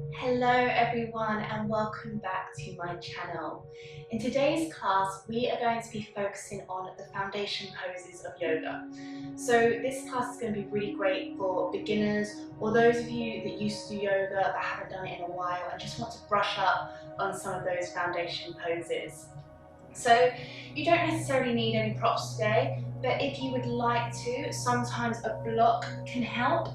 Hello everyone and welcome back to my channel. In today's class we are going to be focusing on the foundation poses of yoga. So this class is going to be really great for beginners or those of you that used to do yoga but haven't done it in a while and just want to brush up on some of those foundation poses. So you don't necessarily need any props today, but if you would like to, sometimes a block can help.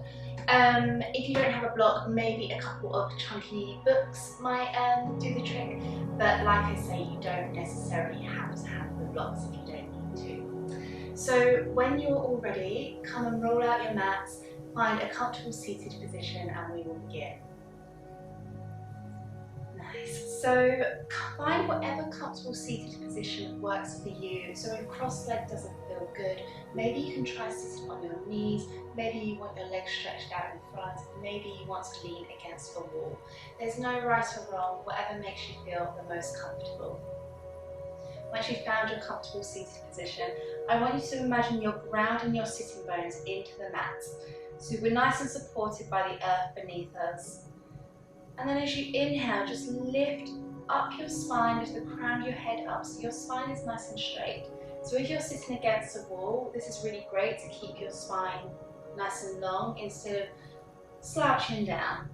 If you don't have a block, maybe a couple of chunky books might do the trick, but like I say, you don't necessarily have to have the blocks if you don't need to. So when you're all ready, come and roll out your mats, find a comfortable seated position and we will begin. Nice. So find whatever comfortable seated position works for you. So if cross-legged doesn't feel good, maybe you can try sitting on your knees, maybe you want your legs stretched out in front, maybe you want to lean against a wall. There's no right or wrong, whatever makes you feel the most comfortable. Once you've found your comfortable seated position, I want you to imagine you're grounding your sitting bones into the mat. So we're nice and supported by the earth beneath us. And then as you inhale, just lift up your spine, lift the crown of your head up so your spine is nice and straight. So if you're sitting against a wall, this is really great to keep your spine nice and long instead of slouching down.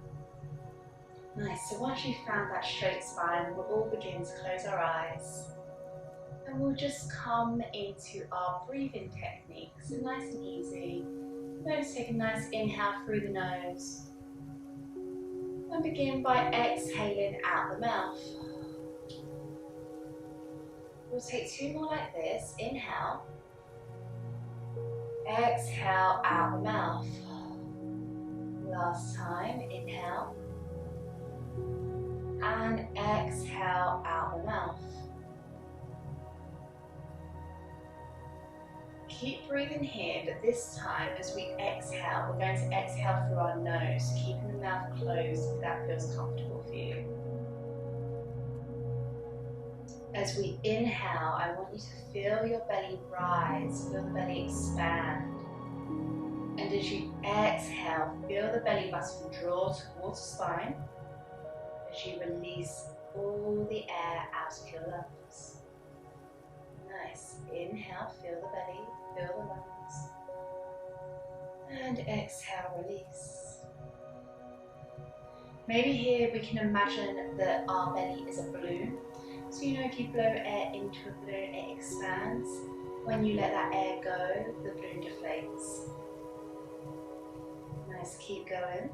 Nice, so once you've found that straight spine, we'll all begin to close our eyes. And we'll just come into our breathing technique, so nice and easy. We're going to take a nice inhale through the nose. And begin by exhaling out the mouth. We'll take two more like this. Inhale. Exhale out the mouth. Last time. Inhale. And exhale out the mouth. Keep breathing here, but this time as we exhale, we're going to exhale through our nose, keeping the mouth closed if that feels comfortable for you. As we inhale, I want you to feel your belly rise, feel the belly expand. And as you exhale, feel the belly button draw towards the spine as you release all the air out of your lungs. Nice. Inhale, feel the belly, feel the lungs. And exhale, release. Maybe here we can imagine that our belly is a balloon. So you know if you blow air into a balloon, it expands. When you let that air go, the balloon deflates. Nice, keep going.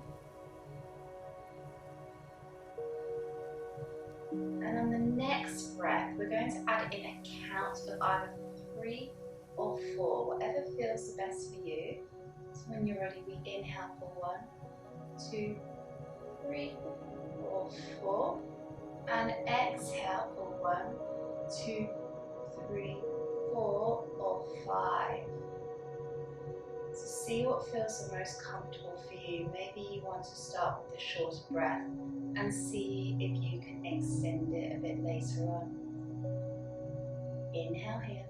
And on the next breath, we're going to add in a count of either 3 or 4, whatever feels the best for you. So when you're ready, we inhale for 1, 2, 3, or 4. And exhale for 1, 2, 3, 4, or 5. So see what feels the most comfortable for you. Maybe you want to start with the shorter breath and see if you can extend it a bit later on. Inhale here.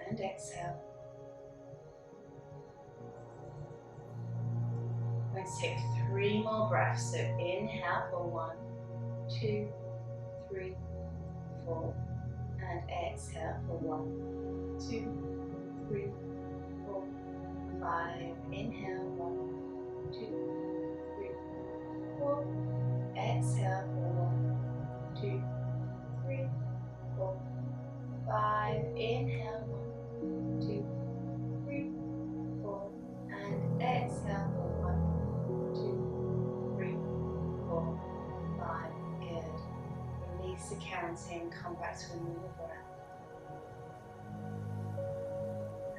And exhale. I'm going to take 3 more breaths. So inhale for 1, 2, 3, 4. And exhale for 1, 2, 3, 4, 5. Inhale 1, 2, 3, 4. Exhale for 1, 2, 3, 4, 5. Inhale 1, 2, 3, 4. And exhale for 1, 2, 3, 4, 5. Good. Release the counting. Come back to a normal breath.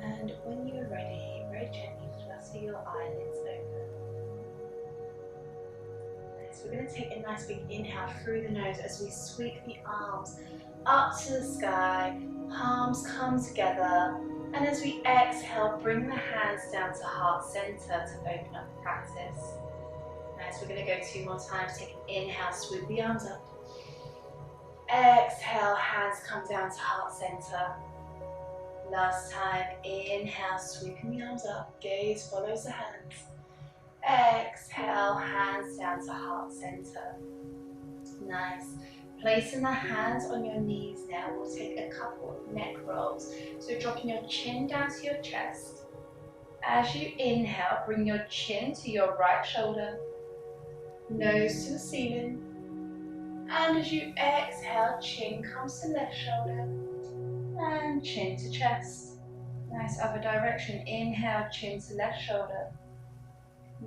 And when you're ready, very gently flutter your eyelids open. So we're going to take a nice big inhale through the nose as we sweep the arms up to the sky, palms come together, and as we exhale, bring the hands down to heart center to open up the practice. Nice, we're going to go 2 more times. Take an inhale, swoop the arms up. Exhale, hands come down to heart center. Last time, inhale, sweeping the arms up, gaze follows the hands. Exhale, hands down to heart center. Nice. Placing the hands on your knees now, we'll take a couple of neck rolls. So dropping your chin down to your chest. As you inhale, bring your chin to your right shoulder, nose to the ceiling. And as you exhale, chin comes to left shoulder and chin to chest. Nice, other direction. Inhale, chin to left shoulder,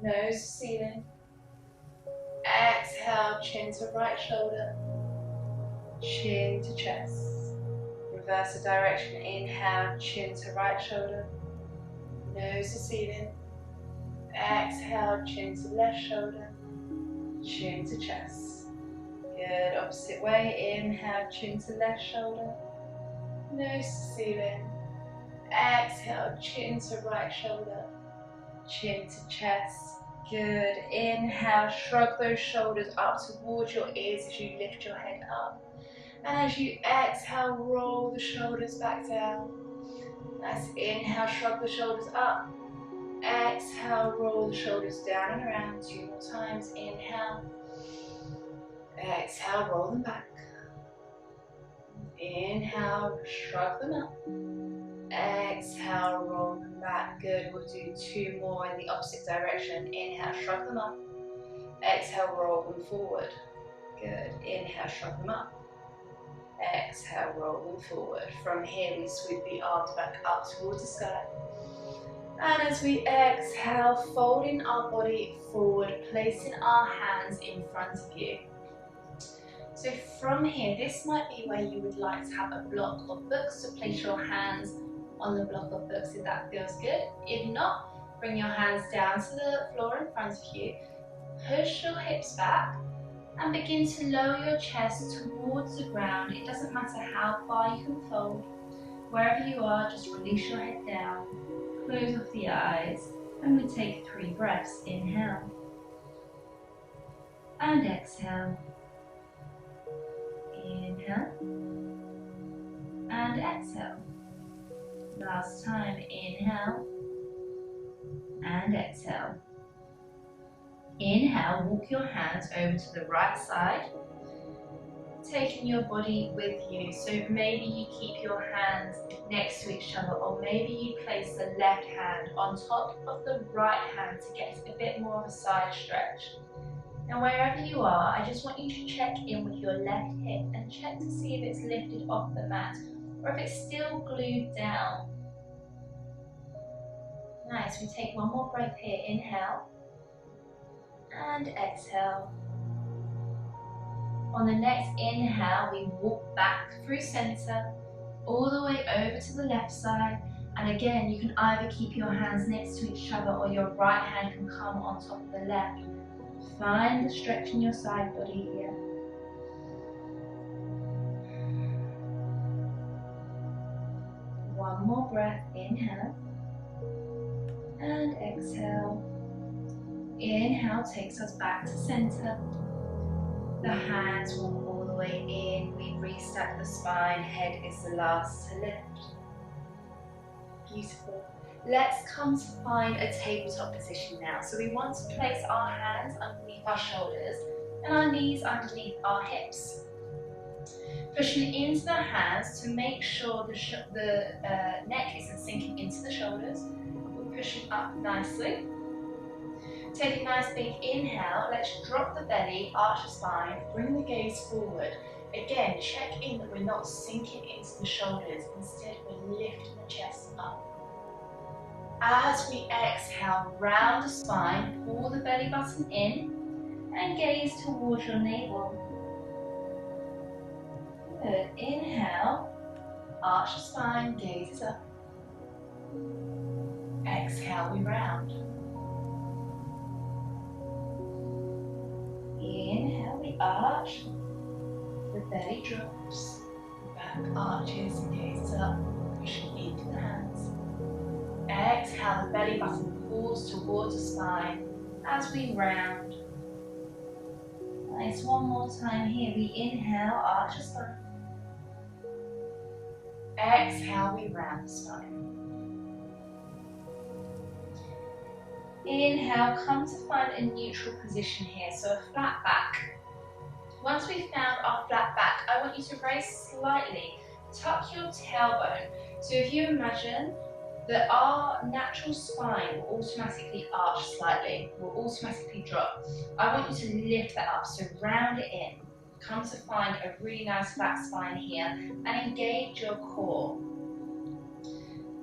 nose to ceiling. Exhale, chin to right shoulder, chin to chest. Reverse the direction. Inhale, chin to right shoulder, nose to ceiling. Exhale, chin to left shoulder, chin to chest. Good, opposite way. Inhale, chin to left shoulder, nose to ceiling. Exhale, chin to right shoulder, chin to chest. Good, inhale, shrug those shoulders up towards your ears as you lift your head up. And as you exhale, roll the shoulders back down. Nice, inhale, shrug the shoulders up. Exhale, roll the shoulders down and around. 2 more times. Inhale. Exhale, roll them back. Inhale, shrug them up. Exhale, roll them back. Good. We'll do 2 more in the opposite direction. Inhale, shrug them up. Exhale, roll them forward. Good. Inhale, shrug them up. Exhale, roll them forward. From here, we sweep the arms back up towards the sky. And as we exhale, folding our body forward, placing our hands in front of you. So from here, this might be where you would like to have a block of books, to place your hands on the block of books if that feels good. If not, bring your hands down to the floor in front of you, push your hips back and begin to lower your chest towards the ground. It doesn't matter how far you can fold. Wherever you are, just release your head down, close off the eyes, and we take 3 breaths. Inhale and exhale. Inhale and exhale. Last time. Inhale and exhale. Inhale, walk your hands over to the right side, taking your body with you. So maybe you keep your hands next to each other, or maybe you place the left hand on top of the right hand to get a bit more of a side stretch. Now wherever you are, I just want you to check in with your left hip and check to see if it's lifted off the mat or if it's still glued down. Nice, we take 1 more breath here. Inhale and exhale. On the next inhale, we walk back through center, all the way over to the left side. And again, you can either keep your hands next to each other or your right hand can come on top of the left. Find the stretch in your side body here. One more breath. Inhale and exhale. Inhale takes us back to center. The hands walk all the way in. We restack the spine. Head is the last to lift. Beautiful. Let's come to find a tabletop position now. So we want to place our hands underneath our shoulders and our knees underneath our hips. Pushing into the hands to make sure the neck isn't sinking into the shoulders. We're pushing up nicely. Take a nice big inhale. Let's drop the belly, arch the spine, bring the gaze forward. Again, check in that we're not sinking into the shoulders. Instead, we're lifting the chest up. As we exhale, round the spine, pull the belly button in and gaze towards your navel. Good. Inhale, arch the spine, gaze up. Exhale, we round. Inhale, we arch. The belly drops. The back arches and gazes up, pushing into the hands. Exhale, the belly button pulls towards the spine as we round. Nice, 1 more time here. We inhale, arch the spine. Exhale, we round the spine. Inhale, come to find a neutral position here, so a flat back. Once we've found our flat back, I want you to raise slightly, tuck your tailbone. So if you imagine that our natural spine will automatically arch slightly, will automatically drop. I want you to lift that up, so round it in. Come to find a really nice flat spine here and engage your core.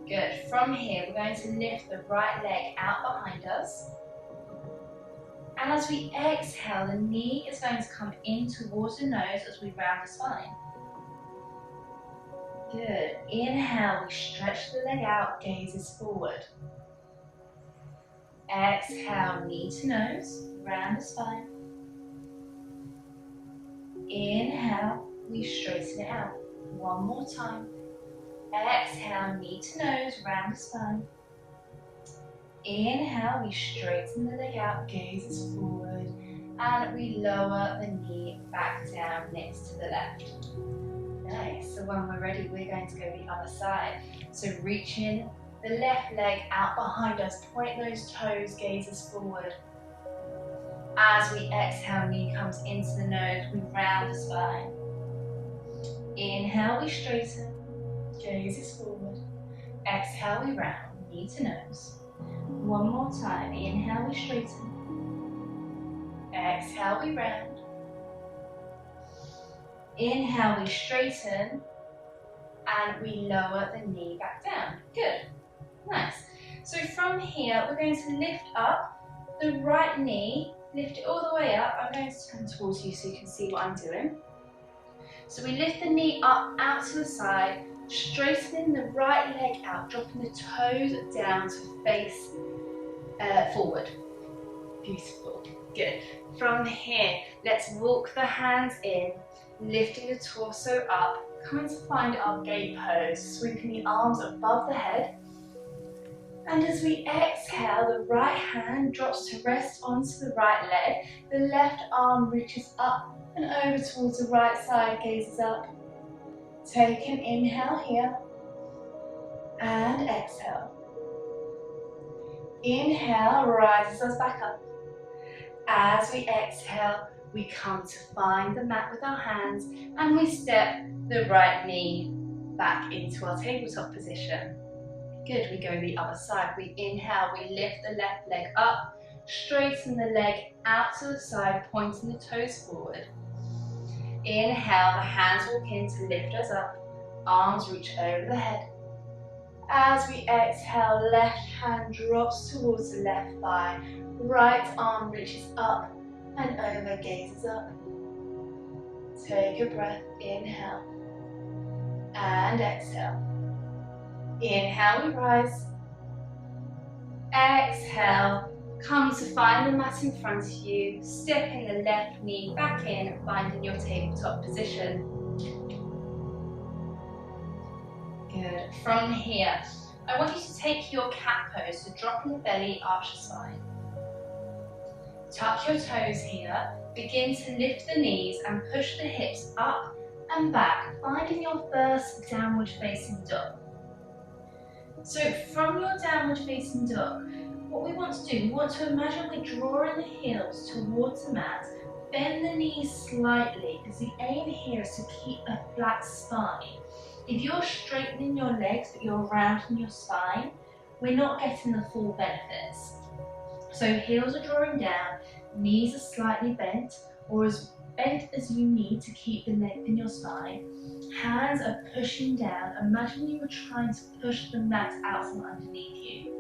Good. From here, we're going to lift the right leg out behind us. And as we exhale, the knee is going to come in towards the nose as we round the spine. Good. Inhale, we stretch the leg out, gazes forward. Exhale, knee to nose, round the spine. Inhale, we straighten it out. One more time. Exhale, knee to nose, round the spine. Inhale, we straighten the leg out, gazes forward, and we lower the knee back down next to the left. Nice, so when we're ready, we're going to go the other side. So reaching the left leg out behind us, point those toes, gazes forward. As we exhale, knee comes into the nose, we round the spine. Inhale, we straighten, gazes forward. Exhale, we round, knee to nose. One more time, inhale, we straighten. Exhale, we round. Inhale, we straighten, and we lower the knee back down. Good, nice. So from here, we're going to lift up the right knee, lift it all the way up. I'm going to turn towards you so you can see what I'm doing. So we lift the knee up, out to the side, straightening the right leg out, dropping the toes down to face forward. Beautiful, good. From here, let's walk the hands in, lifting the torso up, coming to find our gate pose, sweeping the arms above the head. And as we exhale, the right hand drops to rest onto the right leg, the left arm reaches up and over towards the right side, gazes up. Take an inhale here, and exhale. Inhale, rises us back up. As we exhale, we come to find the mat with our hands, and we step the right knee back into our tabletop position. Good, we go the other side. We inhale, we lift the left leg up, straighten the leg out to the side, pointing the toes forward. Inhale, the hands walk in to lift us up, arms reach over the head. As we exhale, left hand drops towards the left thigh, right arm reaches up and over, gazes up. Take a breath, inhale and exhale. Inhale, we rise. Exhale, come to find the mat in front of you, stepping the left knee back in, finding your tabletop position. Good. From here, I want you to take your cat pose, so drop in the belly, arch the spine. Tuck your toes here, begin to lift the knees and push the hips up and back, finding your first downward facing dog. So from your downward facing dog, what we want to do, we want to imagine we're drawing the heels towards the mat, bend the knees slightly, because the aim here is to keep a flat spine. If you're straightening your legs but you're rounding your spine, we're not getting the full benefits. So heels are drawing down, knees are slightly bent, or as bent as you need to keep the length in your spine. Hands are pushing down. Imagine you were trying to push the mat out from underneath you.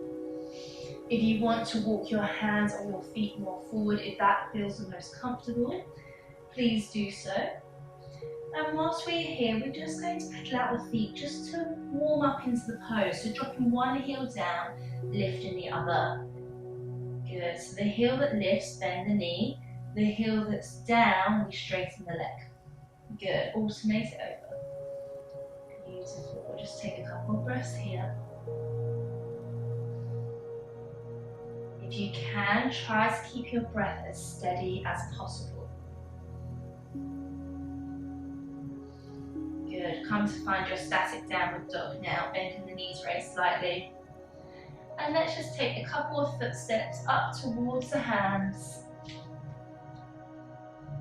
If you want to walk your hands or your feet more forward, if that feels the most comfortable, please do so. And whilst we're here, we're just going to pedal out the feet just to warm up into the pose. So dropping one heel down, lifting the other. Good, so the heel that lifts, bend the knee. The heel that's down, we straighten the leg. Good, alternate it over. Beautiful, we'll just take a couple of breaths here. If you can, try to keep your breath as steady as possible. Good, come to find your static downward dog now, bending the knees very slightly. And let's just take a couple of footsteps up towards the hands.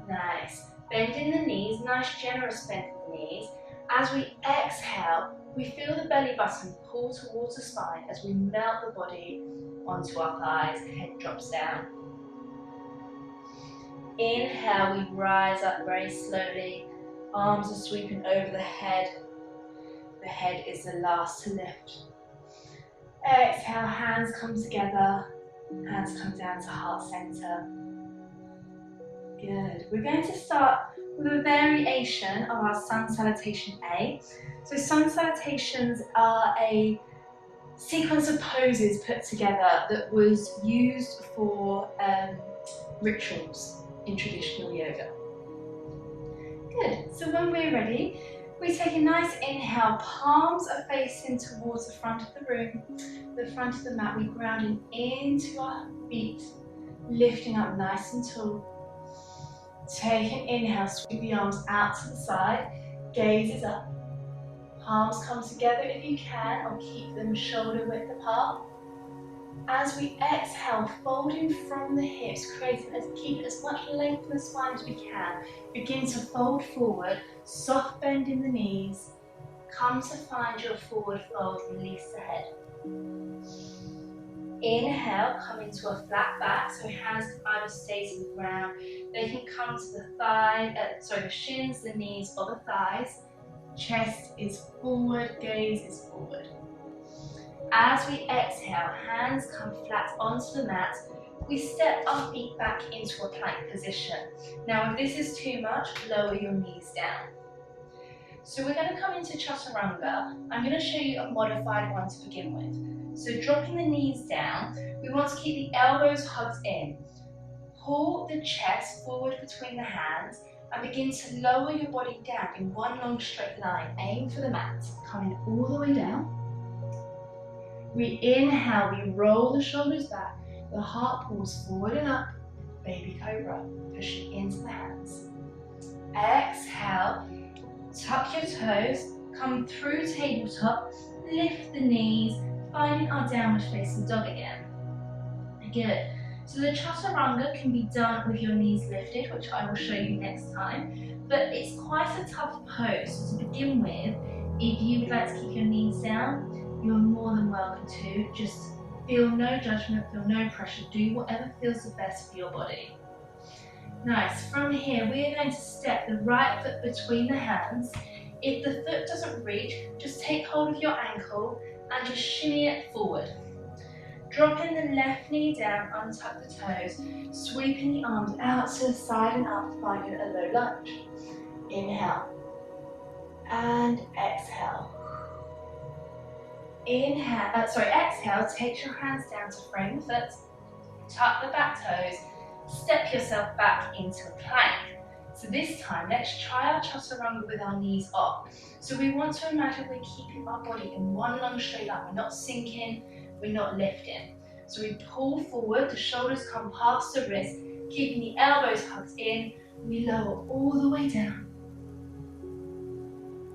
Nice. Bending the knees, nice generous bend in the knees. As we exhale, we feel the belly button pull towards the spine as we melt the body onto our thighs, head drops down. Inhale, we rise up very slowly. Arms are sweeping over the head. The head is the last to lift. Exhale, hands come together. Hands come down to heart center. Good. We're going to start with a variation of our sun salutation A. So sun salutations are a sequence of poses put together that was used for rituals in traditional yoga. Good. So when we're ready, we take a nice inhale. Palms are facing towards the front of the room, the front of the mat. We're grounding into our feet, lifting up nice and tall. Take an inhale, sweep the arms out to the side, gaze is up. Palms come together if you can, or keep them shoulder width apart. As we exhale, folding from the hips, keep as much length in the spine as we can. Begin to fold forward, soft bend in the knees. Come to find your forward fold, release the head. Inhale, come into a flat back, so hands can either stay to the ground. They can come to the shins, the knees, or the thighs. Chest is forward, gaze is forward. As we exhale, hands come flat onto the mat. We step our feet back into a plank position. Now, if this is too much, lower your knees down. So we're going to come into Chaturanga. I'm going to show you a modified one to begin with. So dropping the knees down, we want to keep the elbows hugged in. Pull the chest forward between the hands and begin to lower your body down in one long straight line. Aim for the mat, coming all the way down. We inhale, we roll the shoulders back, the heart pulls forward and up, baby cobra, pushing into the hands. Exhale, tuck your toes, come through tabletop, lift the knees, finding our downward facing dog again. Good. So the Chaturanga can be done with your knees lifted, which I will show you next time, but it's quite a tough pose. So to begin with, if you would like to keep your knees down, you're more than welcome to. Just feel no judgment, feel no pressure, do whatever feels the best for your body. Nice. From here, we're going to step the right foot between the hands. If the foot doesn't reach, just take hold of your ankle and just shimmy it forward. Dropping the left knee down, untuck the toes, sweeping the arms out to the side and up, finding a low lunge. Inhale and exhale. Exhale, take your hands down to frame the foot, tuck the back toes, step yourself back into a plank. So this time, let's try our Chaturanga with our knees up. So we want to imagine we're keeping our body in one long straight line. We're not sinking, we're not lifting. So we pull forward, the shoulders come past the wrist, keeping the elbows hugged in. We lower all the way down.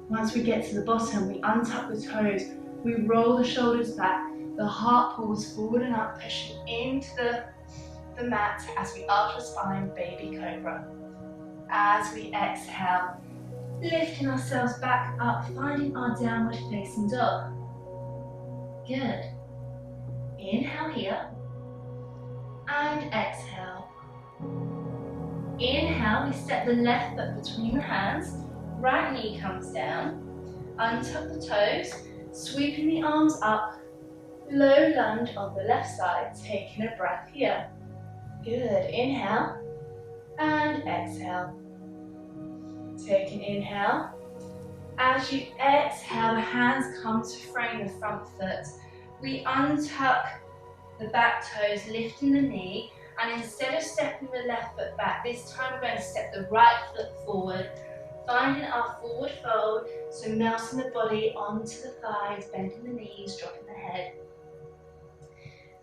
Once we get to the bottom, we untuck the toes, we roll the shoulders back, the heart pulls forward and up, pushing into the mat as we arch the spine, baby cobra. As we exhale, lifting ourselves back up, finding our downward facing dog. Good. Inhale here, and exhale. Inhale, we step the left foot between the hands, right knee comes down, untuck the toes, sweeping the arms up, low lunge on the left side, taking a breath here. Good, inhale, and exhale. Take an inhale. As you exhale, the hands come to frame the front foot. We untuck the back toes, lifting the knee, and instead of stepping the left foot back, this time we're going to step the right foot forward, finding our forward fold, so melting the body onto the thighs, bending the knees, dropping the head.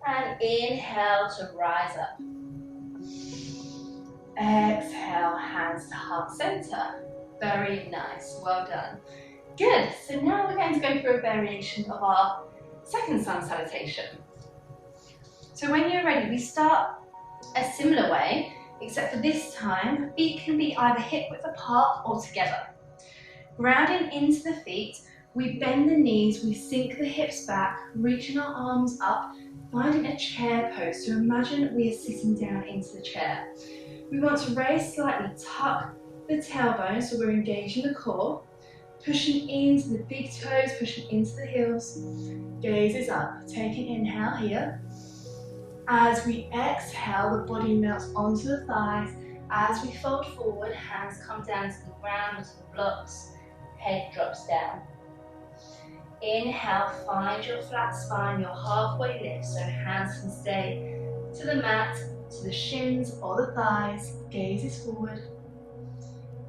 And inhale to rise up. Exhale, hands to heart center. Very nice, well done. Good, so now we're going to go through a variation of our second sun salutation. So when you're ready, we start a similar way, except for this time, feet can be either hip width apart or together. Grounding into the feet, we bend the knees, we sink the hips back, reaching our arms up, finding a chair pose. So imagine we are sitting down into the chair. We want to raise slightly, tuck the tailbone so we're engaging the core, pushing into the big toes, pushing into the heels. Gaze is up. Take an inhale here. As we exhale, the body melts onto the thighs. As we fold forward, hands come down to the ground, to the blocks, head drops down. Inhale, find your flat spine, your halfway lift, so hands can stay to the mat, to the shins or the thighs. Gaze is forward.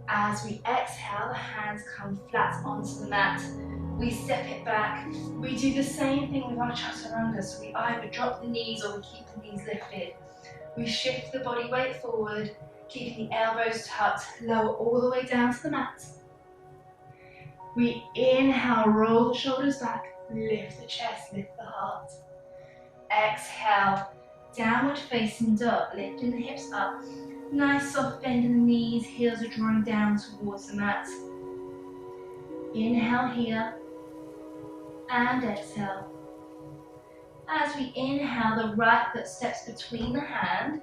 As we exhale, the hands come flat onto the mat. We step it back. We do the same thing with our chaturanga, so we either drop the knees or we keep the knees lifted. We shift the body weight forward, keeping the elbows tucked, lower all the way down to the mat. We inhale, roll the shoulders back, lift the chest, lift the heart. Exhale, downward facing dog, lifting the hips up. Nice soft bend in the knees, heels are drawing down towards the mat. Inhale here, and exhale. As we inhale, the right foot steps between the hand.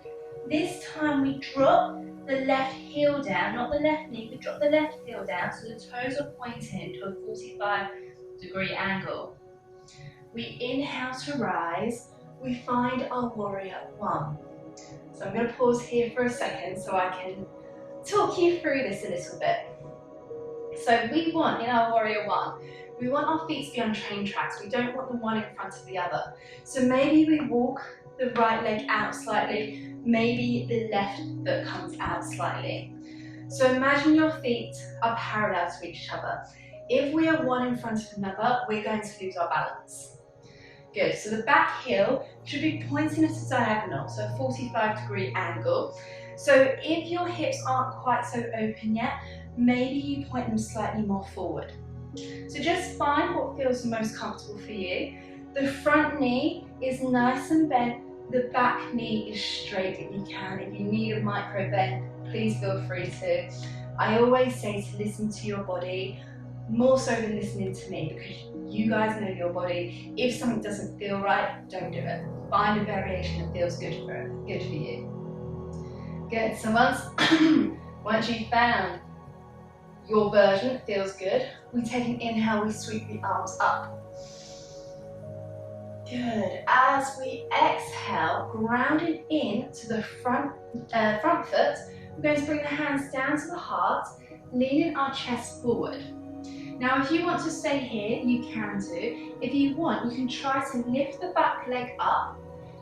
This time we drop the left heel down, not the left knee, but drop the left heel down so the toes are pointing to a 45-degree angle. We inhale to rise. We find our warrior one. So I'm going to pause here for a second so I can talk you through this a little bit. So we want, in our warrior one, we want our feet to be on train tracks. We don't want the one in front of the other. So maybe we walk the right leg out slightly, maybe the left foot comes out slightly. So imagine your feet are parallel to each other. If we are one in front of another, we're going to lose our balance. Good, so the back heel should be pointing at a diagonal, so a 45-degree angle. So if your hips aren't quite so open yet, maybe you point them slightly more forward. So just find what feels the most comfortable for you. The front knee is nice and bent, the back knee is straight if you can. If you need a micro bend, please feel free to. I always say to listen to your body, more so than listening to me, because you guys know your body. If something doesn't feel right, don't do it. Find a variation that feels good for you. Good, so once you've found your version that feels good, we take an inhale, we sweep the arms up. Good, as we exhale, grounding in to the front foot, we're going to bring the hands down to the heart, leaning our chest forward. Now if you want to stay here, you can do. If you want, you can try to lift the back leg up,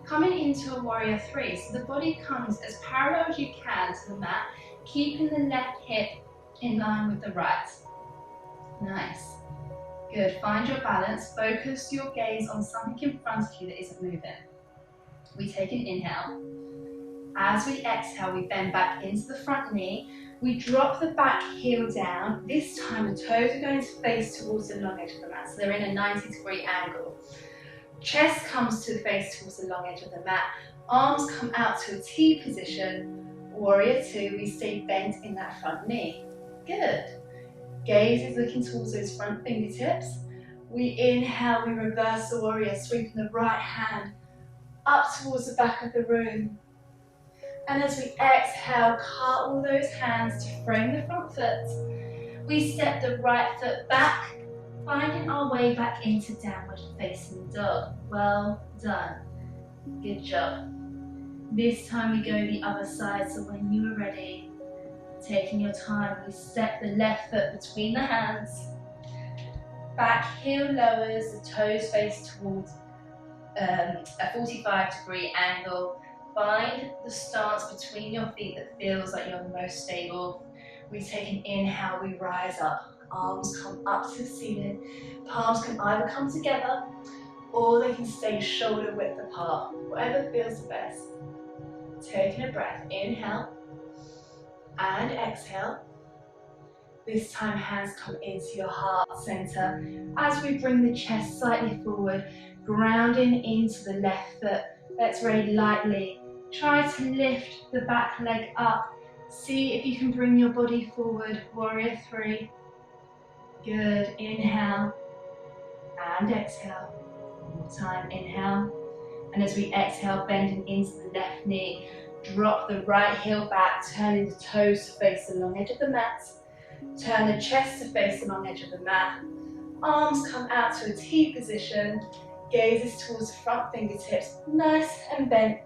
coming into a warrior three. So the body comes as parallel as you can to the mat, keeping the left hip in line with the right. Nice. Good, find your balance, focus your gaze on something in front of you that isn't moving. We take an inhale. As we exhale, we bend back into the front knee. We drop the back heel down. This time the toes are going to face towards the long edge of the mat, so they're in a 90-degree angle. Chest comes to the face towards the long edge of the mat. Arms come out to a T position. Warrior two, we stay bent in that front knee. Good. Gaze is looking towards those front fingertips. We inhale, we reverse the warrior, sweeping the right hand up towards the back of the room. And as we exhale, cartwheel those hands to frame the front foot. We step the right foot back, finding our way back into downward facing dog. Well done. Good job. This time we go the other side, so when you are ready, taking your time, we step the left foot between the hands. Back heel lowers, the toes face towards a 45-degree angle. Find the stance between your feet that feels like you're the most stable. We take an inhale, we rise up. Arms come up to the ceiling. Palms can either come together or they can stay shoulder width apart. Whatever feels the best. Taking a breath, inhale and exhale. This time hands come into your heart center. As we bring the chest slightly forward, grounding into the left foot, Let's very lightly try to lift the back leg up. See if you can bring your body forward. Warrior 3. Good. Inhale and exhale. One more time. Inhale. And as we exhale, bending into the left knee, drop the right heel back, turning the toes to face the long edge of the mat. Turn the chest to face the long edge of the mat. Arms come out to a T position. Gazes towards the front fingertips, nice and bent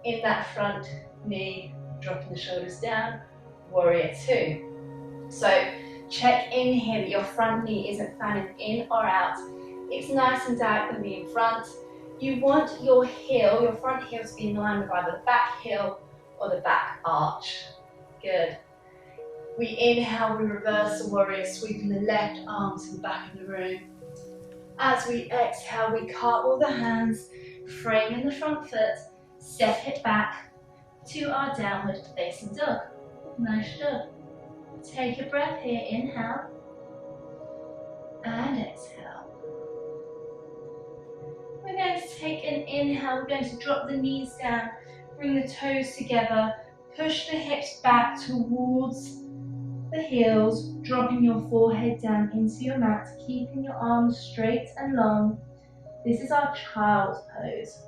in that front knee. Dropping the shoulders down. Warrior 2. So check in here that your front knee isn't fanning in or out. It's nice and diagonally in front. You want your heel, your front heel, to be in line with either the back heel or the back arch. Good. We inhale, we reverse the warrior, sweeping the left arm to the back of the room. As we exhale, we cartwheel the hands, framing the front foot, step it back to our downward facing dog. Nice job. Take a breath here, inhale and exhale. We're going to take an inhale, we're going to drop the knees down, bring the toes together, push the hips back towards the heels, dropping your forehead down into your mat, keeping your arms straight and long. This is our child's pose.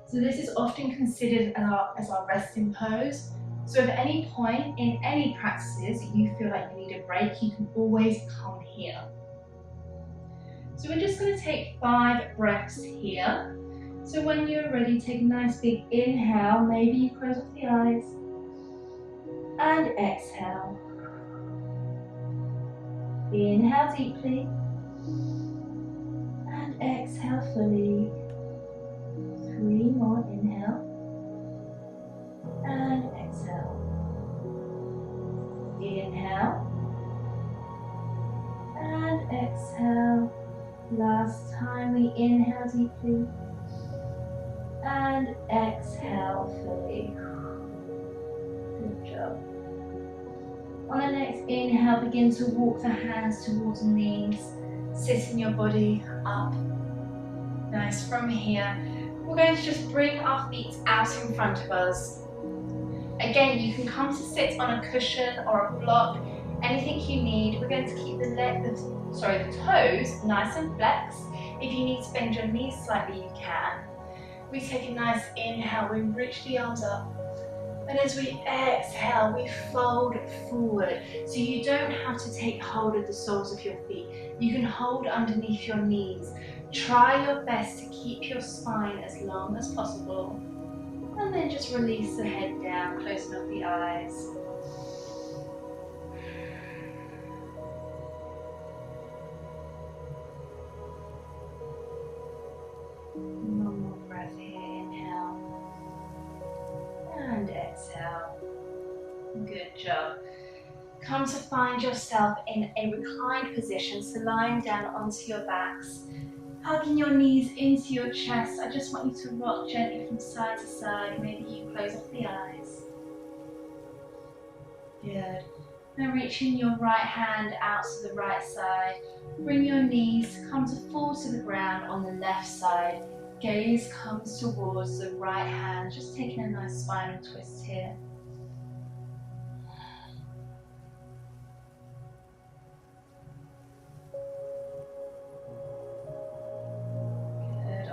So this is often considered as our resting pose. So if at any point in any practices you feel like you need a break, you can always come here. So we're just going to take 5 breaths here. So when you're ready, take a nice big inhale. Maybe you close off the eyes. And exhale. Inhale deeply. And exhale fully. 3 more. Inhale. And exhale. Inhale. And exhale. Last time, we inhale deeply and exhale fully. Good job. On the next inhale, begin to walk the hands towards the knees, sitting your body up. Nice. From here, we're going to just bring our feet out in front of us. Again, you can come to sit on a cushion or a block, anything you need. We're going to keep the toes nice and flexed. If you need to bend your knees slightly, you can. We take a nice inhale, we reach the arms up. And as we exhale, we fold forward. So you don't have to take hold of the soles of your feet. You can hold underneath your knees. Try your best to keep your spine as long as possible. And then just release the head down, closing off the eyes. One more breath here, inhale. And exhale. Good job. Come to find yourself in a reclined position, so lying down onto your backs. Hugging your knees into your chest. I just want you to rock gently from side to side. Maybe you close off the eyes. Good. Now reaching your right hand out to the right side. Bring your knees, come to fall to the ground on the left side. Gaze comes towards the right hand. Just taking a nice spinal twist here.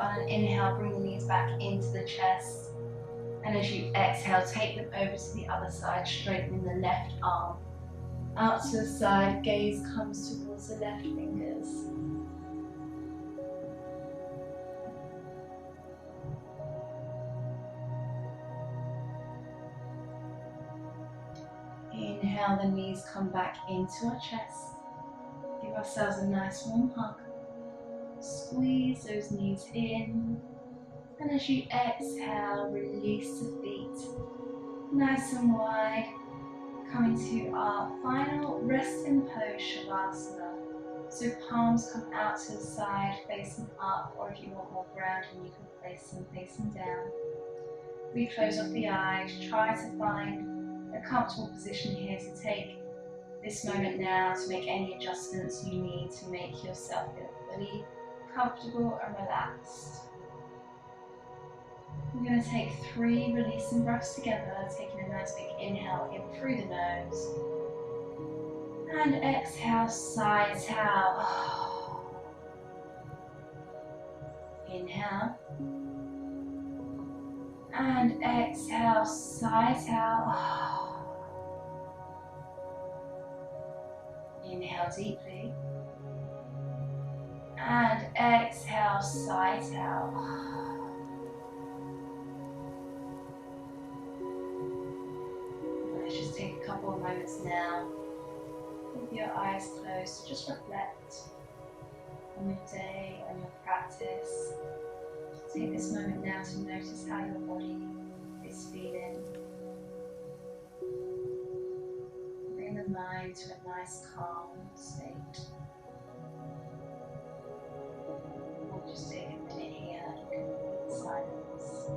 On an inhale, bring the knees back into the chest. And as you exhale, take them over to the other side, straightening the left arm. Out to the side, gaze comes towards the left fingers. Inhale, the knees come back into our chest. Give ourselves a nice warm hug. Squeeze those knees in, and as you exhale, release the feet nice and wide, coming to our final resting pose, Shavasana. So palms come out to the side, facing up, or if you want more grounding, you can place them facing down. We close off the eyes, try to find a comfortable position here to take this moment now to make any adjustments you need to make yourself feel fully comfortable and relaxed. I'm going to take 3 releasing breaths together, taking a nice big inhale in through the nose. And exhale, side out. Inhale. And exhale, side out. Inhale deeply. And exhale, side out. Let's just take a couple of moments now with your eyes closed to just reflect on your day, on your practice. Take this moment now to notice how your body is feeling. Bring the mind to a nice calm state. We'll just take a minute here in complete silence.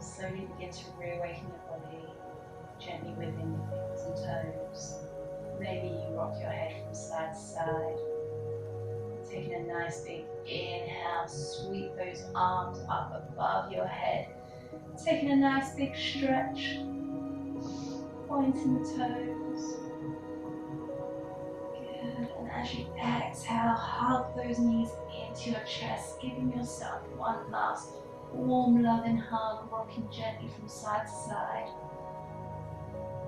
Slowly begin to reawaken your body, gently wiggling your fingers and toes. Maybe you rock your head from side to side. Taking a nice big inhale, sweep those arms up above your head. Taking a nice big stretch, pointing the toes. Good, and as you exhale, hug those knees into your chest, giving yourself one last warm, loving hug, rocking gently from side to side.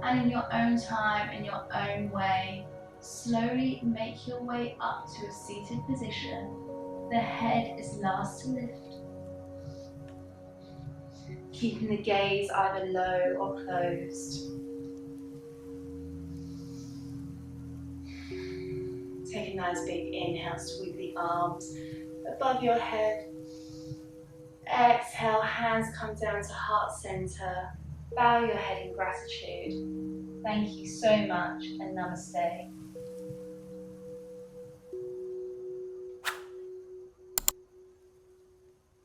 And in your own time, in your own way, slowly make your way up to a seated position. The head is last to lift. Keeping the gaze either low or closed. Take a nice big inhale, sweep the arms above your head. Exhale, hands come down to heart center. Bow your head in gratitude. Thank you so much and namaste.